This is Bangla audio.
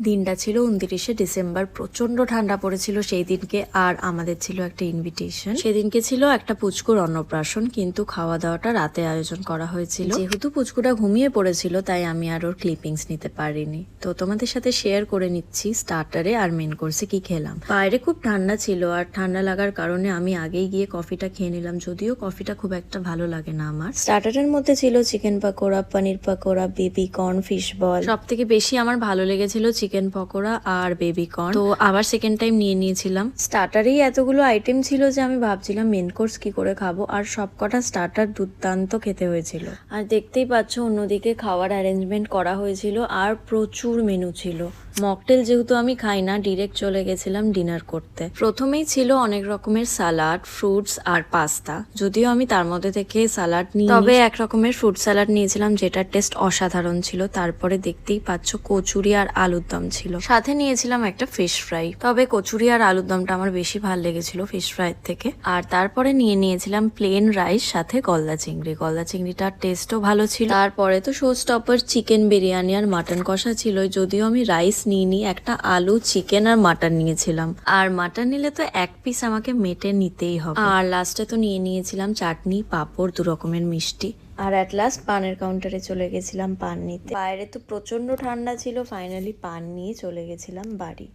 দিনটা ছিল 29শে ডিসেম্বর, প্রচন্ড ঠান্ডা পড়েছিল সেই দিনকে। আর আমাদের ছিল একটা ইনভিটেশন, সেদিনকে ছিল একটা পুচকুর অন্নপ্রাশন, কিন্তু খাওয়া দাওয়াটা রাতে আয়োজন করা হয়েছিল। যেহেতু পুচকুটা ঘুমিয়ে পড়েছিল তাই আমি আর ওর ক্লিপিংস নিতে পারিনি, তো তোমাদের সাথে শেয়ার করে নিচ্ছি স্টার্টারে আর মেন কোর্সে কি খেলাম। বাইরে খুব ঠান্ডা ছিল, আর ঠান্ডা লাগার কারণে আমি আগেই গিয়ে কফিটা খেয়ে নিলাম, যদিও কফিটা খুব একটা ভালো লাগে না আমার। স্টার্টারের মধ্যে ছিল chicken pakora, paneer pakora, baby corn, fish ball. সব থেকে বেশি আমার ভালো লেগেছিল চিকেন পকোড়া আর বেবি কর্ন, তো আবার সেকেন্ড টাইম নিয়ে নিয়েছিলাম। স্টার্টারেই এতগুলো আইটেম ছিল যে আমি ভাবছিলাম মেন কোর্স কি করে খাবো, আর সবকটা স্টার্টার দুর্দান্ত খেতে হয়েছিল। আর দেখতেই পাচ্ছ অন্যদিকে খাওয়ার অ্যারেঞ্জমেন্ট করা হয়েছিল, আর প্রচুর মেনু ছিল। মকটেল যেহেতু আমি খাই না, ডিরেক্ট চলে গেছিলাম ডিনার করতে। প্রথমেই ছিল অনেক রকমের সালাড, ফ্রুটস আর পাস্তা, যদিও আমি তার মধ্যে থেকে সালাড নিই, তবে এক রকমের ফ্রুট সালাড নিয়েছিলাম যেটার টেস্ট অসাধারণ ছিল। তারপরে দেখতেই পাচ্ছ কচুরি আর আলুর দম ছিল, সাথে নিয়েছিলাম একটা ফিশ ফ্রাই, তবে কচুরি আর আলুর দমটা আমার বেশি ভালো লেগেছিল ফিশ ফ্রাই থেকে। আর তারপরে নিয়েছিলাম প্লেন রাইস সাথে গলদা চিংড়ি, গলদা চিংড়িটার টেস্টও ভালো ছিল। তারপরে তো শো স্টপার চিকেন বিরিয়ানি আর মাটন কষা ছিল, যদিও আমি রাইস নিইনি, একটা আলু, চিকেন আর মাটন নিয়েছিলাম। আর মাটন নিলে তো এক পিস আমাকে মেটে নিতেই হবে। আর লাস্টে তো নিয়েছিলাম চাটনি, পাঁপড়, 2 রকমের মিষ্টি। আর অ্যাট লাস্ট পানের কাউন্টারে চলে গেছিলাম পান নিতে। বাইরে তো প্রচন্ড ঠান্ডা ছিল, ফাইনালি পান নিয়ে চলে গেছিলাম বাড়ি।